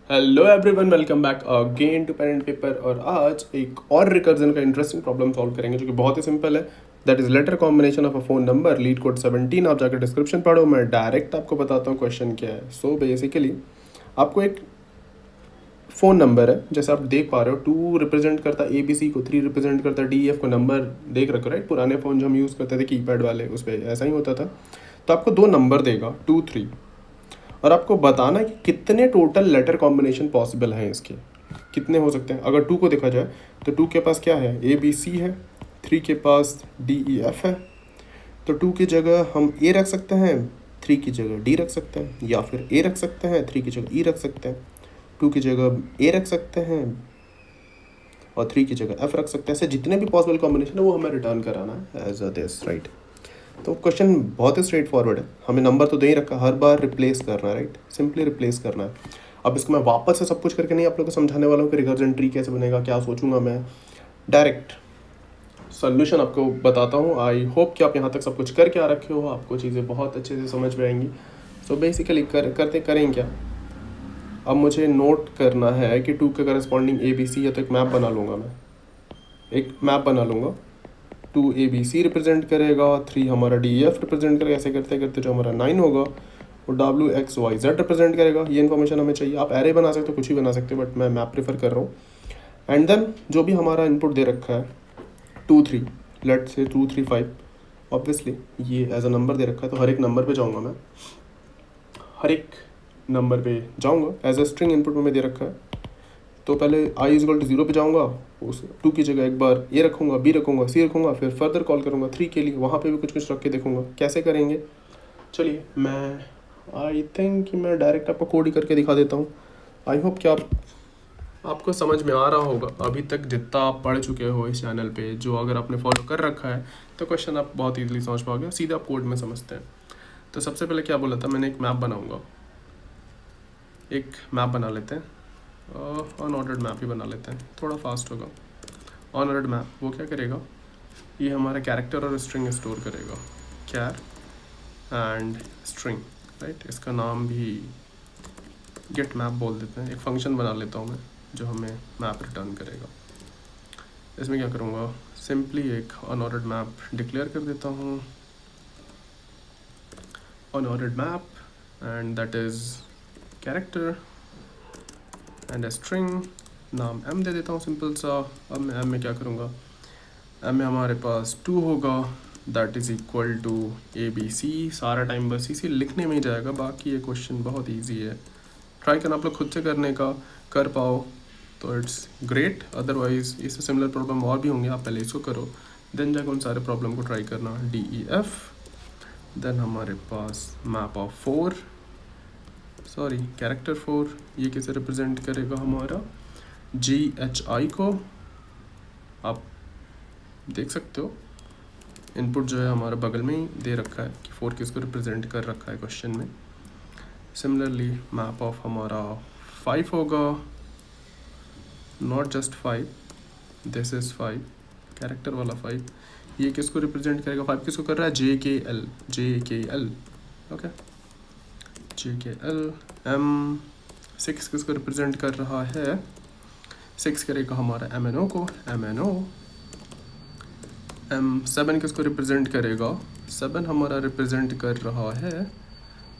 Hello everyone, welcome back again to pen and paper. और आज एक और रिकर्जन का इंटरेस्टिंग प्रॉब्लम सॉल्व करेंगे जो कि बहुत ही सिंपल है। That is letter combination of a phone number, LeetCode 17। आप जाकर डिस्क्रिप्शन पढ़ो, मैं डायरेक्ट आपको बताता हूँ क्वेश्चन क्या है। सो बेसिकली आपको एक फ़ोन नंबर है, जैसे आप देख पा रहे हो। 2 रिप्रेजेंट करता है ABC को, 3 रिप्रेजेंट करता है DEF को। नंबर देख रखो राइट, पुराने फ़ोन जो हम यूज़ करते थे कीपैड वाले, उस पर ऐसा ही होता था। तो आपको 2 नंबर देगा 2 3, और आपको बताना है कि कितने टोटल लेटर कॉम्बिनेशन पॉसिबल हैं इसके, कितने हो सकते हैं। अगर 2 को देखा जाए तो 2 के पास क्या है, ABC है। 3 के पास DEF है। तो 2 की जगह हम A रख सकते हैं, 3 की जगह D रख सकते हैं, या फिर A रख सकते हैं, 3 की जगह E रख सकते हैं। 2 की जगह A रख सकते हैं और 3 की जगह F रख सकते हैं। ऐसे जितने भी पॉसिबल कॉम्बिनेशन है वो हमें रिटर्न कराना है एज अ दिस, राइट। तो क्वेश्चन बहुत ही स्ट्रेट फॉरवर्ड है। हमें नंबर तो दे ही रखा, हर बार रिप्लेस करना है, राइट। सिंपली रिप्लेस करना है। अब इसको मैं वापस से सब कुछ करके नहीं आप लोगों को समझाने वाला हूँ कि रिकर्जन ट्री कैसे बनेगा, क्या सोचूंगा मैं। डायरेक्ट सोल्यूशन आपको बताता हूँ। आई होप कि आप यहाँ तक सब कुछ करके आ रखे हो, आपको चीज़ें बहुत अच्छे से समझ में आएंगी। सो बेसिकली करें क्या, अब मुझे नोट करना है कि 2 के करस्पॉन्डिंग ABC या तो एक मैप बना लूँगा मैं, एक मैप बना लूँगा। 2 ABC रिप्रेजेंट करेगा, 3 हमारा DEF रिप्रेजेंट करेगा। ऐसे करते करते जो हमारा 9 होगा वो WXYZ रिप्रेजेंट करेगा। ये इन्फॉर्मेशन हमें चाहिए। आप एरे बना सकते हो, कुछ भी बना सकते हो, बट मैं मैप प्रेफर कर रहा हूँ। एंड देन जो भी हमारा इनपुट दे रखा है 2 3, लेट से 2 3 5, ऑब्वियसली ये एज अ नंबर दे रखा है तो हर एक नंबर पे जाऊँगा मैं, हर एक नंबर पे जाऊँगा। एज अ स्ट्रिंग इनपुट में दे रखा है तो पहले I इजल टू 0 पे जाऊँगा, उस 2 की जगह एक बार A रखूँगा, B रखूँगा, C रखूँगा, फिर फर्दर कॉल करूँगा 3 के लिए, वहाँ पे भी कुछ कुछ रख के देखूँगा कैसे करेंगे। चलिए मैं आई थिंक कि मैं डायरेक्ट आपको कोड ही करके दिखा देता हूँ। आई होप कि आपको समझ में आ रहा होगा अभी तक जितना आप पढ़ चुके हो इस चैनल पे। जो अगर आपने फॉलो कर रखा है तो क्वेश्चन आप बहुत ईजिली समझ पाओगे, सीधे आप कोड में समझते हैं। तो सबसे पहले क्या बोला था मैंने, एक मैप बनाऊँगा। एक मैप बना लेते हैं, अनऑर्डर्ड मैप ही बना लेते हैं, थोड़ा फास्ट होगा। अनऑर्डर्ड मैप वो क्या करेगा, ये हमारा कैरेक्टर और स्ट्रिंग स्टोर करेगा, कैर एंड स्ट्रिंग, राइट। इसका नाम भी गेट मैप बोल देते हैं। एक फंक्शन बना लेता हूँ मैं जो हमें मैप रिटर्न करेगा। इसमें क्या करूँगा, सिंपली एक अनऑर्डर्ड मैप डिक्लेयर कर देता हूँ, unordered map, and that is character and a string, नाम m दे देता हूँ सिंपल सा। अब मैं m में क्या करूँगा, m में हमारे पास 2 होगा, that is equal to ABC। सारा टाइम बस इसी लिखने में ही जाएगा, बाकी ये क्वेश्चन बहुत इजी है। ट्राई करना आप लोग खुद से करने का, कर पाओ तो इट्स ग्रेट, अदरवाइज इससे सिमिलर प्रॉब्लम और भी होंगे। आप पहले इसको करो, देन जाकर उन सारे प्रॉब्लम को ट्राई करना। DEF, देन हमारे पास मैप ऑफ 4, सॉरी कैरेक्टर 4, ये कैसे रिप्रेजेंट करेगा हमारा GHI को। आप देख सकते हो इनपुट जो है हमारा बगल में ही दे रखा है कि 4 किसको रिप्रेजेंट कर रखा है क्वेश्चन में। सिमिलरली मैप ऑफ हमारा 5 होगा, not just 5, this is 5, character वाला 5। ये किसको रिप्रेजेंट करेगा, 5 किसको कर रहा है, JKL, ओके, JKL। M6 किसको रिप्रेजेंट कर रहा है, 6 करेगा हमारा MNO को, MNO। M7 किसको रिप्रेजेंट करेगा, 7 हमारा रिप्रेजेंट कर रहा है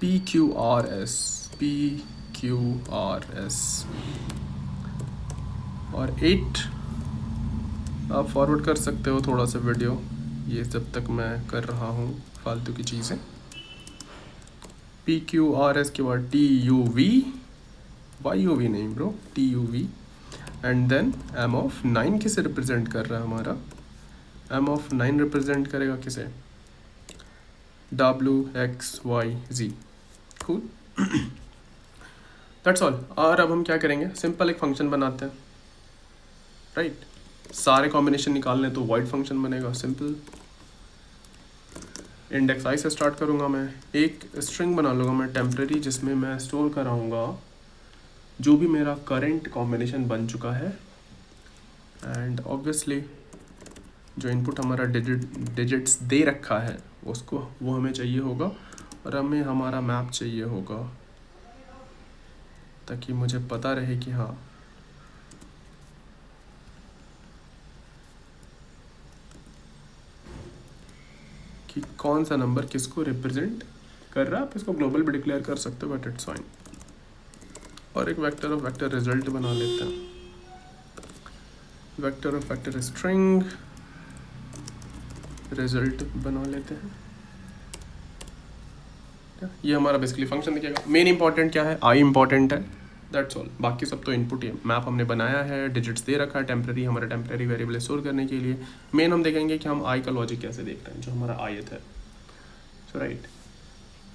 PQRS, और 8 आप फॉरवर्ड कर सकते हो थोड़ा सा वीडियो, ये जब तक मैं कर रहा हूँ फालतू की चीज़ें। PQRS के बाद TUV, YUV नहीं bro, TUV। And then M of 9 किसे रिप्रेजेंट कर रहा है हमारा, M ऑफ 9 रिप्रेजेंट करेगा किसे, WXYZ, कूल, दैट्स ऑल। और अब हम क्या करेंगे, सिंपल एक फंक्शन बनाते हैं, राइट। सारे कॉम्बिनेशन निकालने तो वॉइड फंक्शन बनेगा, सिंपल। इंडेक्स I से स्टार्ट करूँगा मैं, एक स्ट्रिंग बना लूँगा मैं टेम्प्रेरी, जिसमें मैं स्टोर कराऊँगा जो भी मेरा करेंट कॉम्बिनेशन बन चुका है। एंड ऑब्वियसली जो इनपुट हमारा डिजिट्स दे रखा है उसको, वो हमें चाहिए होगा, और हमें हमारा मैप चाहिए होगा। ताकि मुझे पता रहे कि हाँ कि कौन सा नंबर किसको रिप्रेजेंट कर रहा है। आप इसको ग्लोबल भी डिक्लेयर कर सकते हो, बट इट्स फाइन। और एक वेक्टर ऑफ वेक्टर रिजल्ट बना लेते हैं। Vector of vector string result बना लेते हैं। ये हमारा बेसिकली फंक्शन दिखेगा। मेन इंपॉर्टेंट क्या है, आई इंपॉर्टेंट है, दैट्स ऑल। बाकी सब तो इनपुट ही है। मैप हमने बनाया है, डिजिट्स दे रखा है, टेम्प्रेरी हमारा टेम्प्रेरी वेरिएबल स्टोर करने के लिए। मेन हम देखेंगे कि हम आई का लॉजिक कैसे देख रहे हैं, जो हमारा आयत है। सो राइट,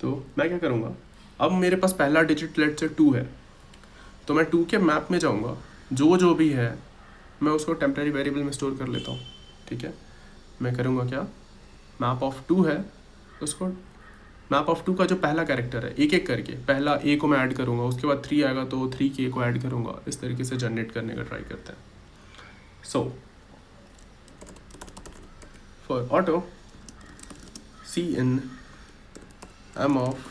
तो मैं क्या करूँगा, अब मेरे पास पहला डिजिट लेट से 2 है, तो मैं 2 के मैप में जाऊँगा, जो भी है मैं उसको टेम्प्रेरी वेरिएबल में स्टोर कर लेता हूँ। ठीक है, मैं करूँगा क्या, मैप ऑफ 2 है, उसको मैप ऑफ 2 का जो पहला कैरेक्टर है, एक एक करके पहला ए को मैं ऐड करूँगा, उसके बाद 3 आएगा तो 3 के ए को ऐड करूँगा। इस तरीके से जनरेट करने का ट्राई करते हैं। So for auto C in M of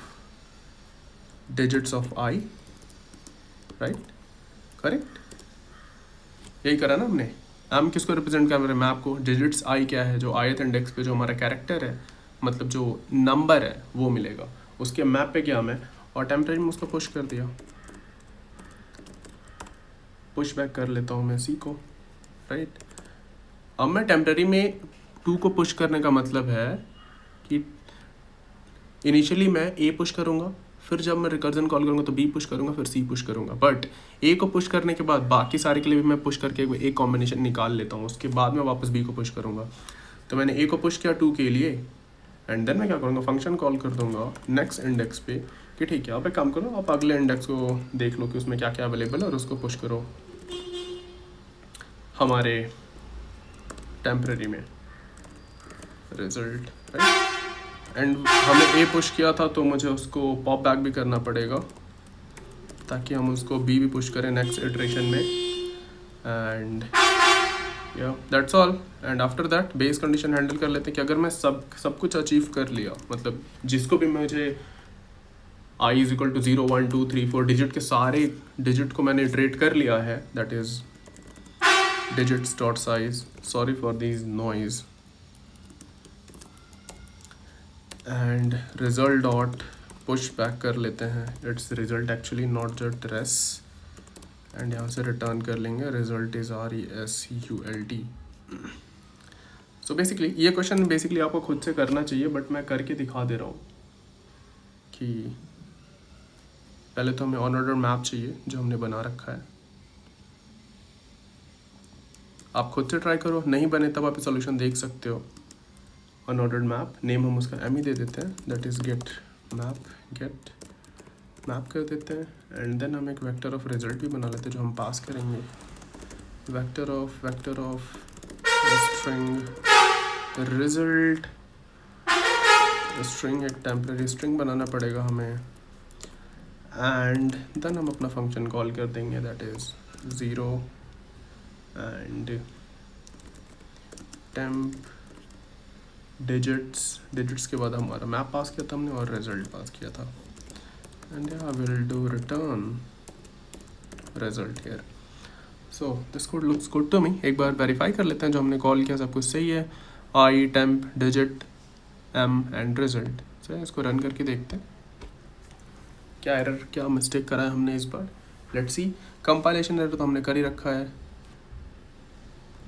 digits of I, right, correct, यही करा ना हमने। एम किसको रिप्रेजेंट कर रहे हैं, मैप को। डिजिट्स आई क्या है, जो आयत इंडेक्स पे जो हमारा कैरेक्टर है, मतलब जो नंबर है वो मिलेगा, उसके मैप पे क्या मैं, और टेम्परेरी में उसको पुश कर दिया, पुश बैक कर लेता हूँ मैं सी को, राइट। अब मैं टेम्परेरी में 2 को पुश करने का मतलब है कि इनिशियली मैं ए पुश करूँगा, फिर जब मैं रिकर्जन कॉल करूँगा तो बी पुश करूँगा, फिर सी पुश करूँगा। बट ए को पुश करने के बाद बाकी सारे के लिए भी मैं पुश करके एक कॉम्बिनेशन निकाल लेता हूँ, उसके बाद मैं वापस बी को पुश करूँगा। तो मैंने ए को पुश किया 2 के लिए, एंड देन मैं क्या करूँगा, फंक्शन कॉल कर दूंगा नेक्स्ट इंडेक्स पे कि ठीक है, आप एक काम करो, आप अगले इंडेक्स को देख लो कि उसमें क्या क्या अवेलेबल है और उसको पुश करो हमारे टेम्परेरी में रिजल्ट, राइट। एंड हमें ए पुश किया था तो मुझे उसको पॉप बैक भी करना पड़ेगा ताकि हम उसको बी भी पुश करें नेक्स्ट इटरेशन में। एंड या that's all. And after that base condition handle कर लेते हैं कि अगर मैं सब कुछ अचीव कर लिया, मतलब जिसको भी मुझे I is equal to 0 1 2 3 4 digit के सारे डिजिट को मैंने इटरेट कर लिया है, that is digits dot size, sorry for this noise, and result dot push back कर लेते हैं, it's result actually not just res, and यहाँ से रिटर्न कर लेंगे result is RESULT। So basically ये क्वेश्चन बेसिकली आपको खुद से करना चाहिए, बट मैं करके दिखा दे रहा हूँ कि पहले तो हमें अनऑर्डर्ड मैप चाहिए जो हमने बना रखा है। आप खुद से ट्राई करो, नहीं बने तब आप सॉल्यूशन देख सकते हो। अनऑर्डर्ड मैप, नेम हम उसका एम ही दे देते हैं, दैट इज गेट मैप कर देते हैं। एंड देन हम एक वेक्टर ऑफ रिजल्ट भी बना लेते हैं जो हम पास करेंगे, vector of string result, string एक टेम्परेरी स्ट्रिंग बनाना पड़ेगा हमें। एंड देन हम अपना फंक्शन कॉल कर देंगे, that is 0 and temp digits के बाद हमारा मैप पास किया था हमने और रिजल्ट पास किया था। And yeah, we'll do return result here. So this code looks good to me. एक बार वेरीफाई कर लेते हैं, जो हमने कॉल किया सब कुछ सही है, I temp digit M and result. So इसको रन करके देखते हैं क्या एरर, क्या मिस्टेक करा है हमने इस बार। लेट्स सी, कंपाइलेशन एरर तो हमने कर ही रखा है।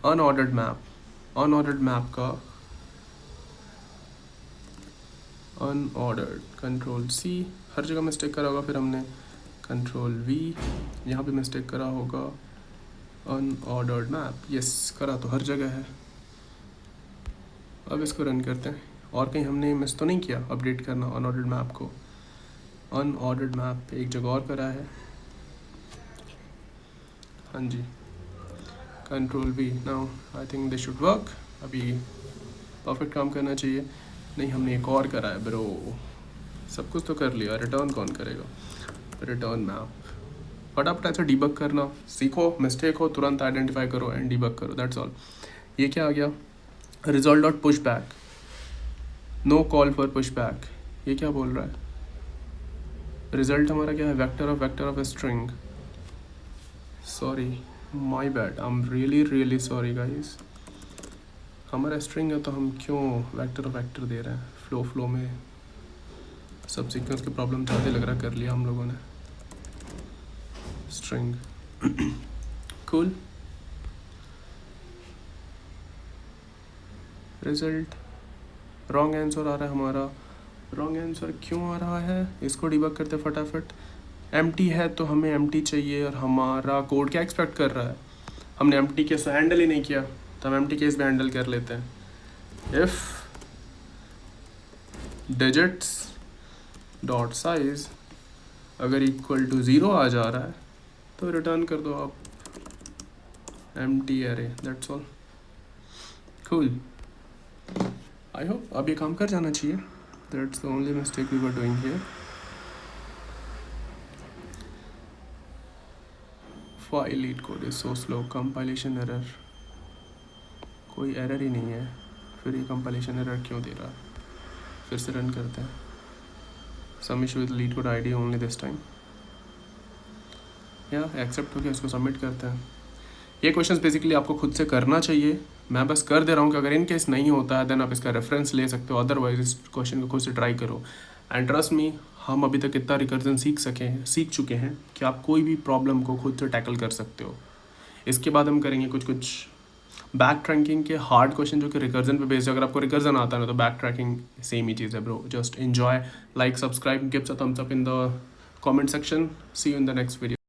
अनऑर्डर्ड मैप का अनऑर्डर्ड कंट्रोल सी, हर जगह मिस्टेक करा होगा, फिर हमने कंट्रोल वी, यहाँ पे मिस्टेक करा होगा। अनऑर्डर्ड मैप, यस करा तो हर जगह है। अब इसको रन करते हैं, और कहीं हमने मिस तो नहीं किया अपडेट करना अनऑर्डर्ड मैप को। अनऑर्डर्ड मैप एक जगह और करा है, हाँ जी, control V. Now I think this should work, अभी परफेक्ट काम करना चाहिए। नहीं, हमने एक और करा है ब्रो, सब कुछ तो कर लिया, रिटर्न कौन करेगा, रिटर्न मैप। फटाफट ऐसे डीबग करना सीखो, मिस्टेक हो तुरंत आइडेंटिफाई करो एंड डीबग करो, दैट्स ऑल। ये क्या आ गया, result dot push back, no call for push back, ये क्या बोल रहा है। रिजल्ट हमारा क्या है, vector of string, sorry, my bad, I am really really sorry guys. हमारा स्ट्रिंग है तो हम क्यों वेक्टर वेक्टर दे रहे हैं? फ्लो में सब सीक्वेंस की प्रॉब्लम ज़्यादा लग रहा कर लिया हम लोगों ने। String cool. Result wrong answer आ रहा है हमारा। रॉन्ग आंसर क्यों आ रहा है, इसको डिबग करते फटाफट। एम्प्टी है तो हमें एम्प्टी चाहिए, और हमारा कोड क्या एक्सपेक्ट कर रहा है? हमने एम्प्टी केस हैंडल ही नहीं किया, तो हम एम्प्टी केस भी हैंडल कर लेते हैं। इफ़ डिजिट्स डॉट साइज अगर इक्वल टू 0 आ जा रहा है तो रिटर्न कर दो आप empty array, that's all. Cool, I hope अब ये काम कर जाना चाहिए। That's the only mistake we were doing here. File LeetCode is so slow, compilation error. कोई एरर ही नहीं है, फिर ये कंपाइलेशन एरर क्यों दे रहा है? फिर से रन करते हैं। Some issue with LeetCode ID only this time. या एक्सेप्ट हो गया, इसको सबमिट करते हैं। ये क्वेश्चंस बेसिकली आपको खुद से करना चाहिए, मैं बस कर दे रहा हूँ कि अगर इन केस नहीं होता है देन आप इसका रेफरेंस ले सकते हो, अदरवाइज इस क्वेश्चन को खुद से ट्राई करो। एंड ट्रस्ट मी, हम अभी तक इतना रिकर्जन सीख चुके हैं कि आप कोई भी प्रॉब्लम को खुद से टैकल कर सकते हो। इसके बाद हम करेंगे कुछ बैक ट्रैकिंग के हार्ड क्वेश्चन जो कि रिकर्जन पे बेस्ड है। अगर आपको रिकर्जन आता है ना तो बैक ट्रैकिंग सेम ही चीज़ है bro. Just enjoy, like, subscribe, give a thumbs up in the comment section. See you in the next video.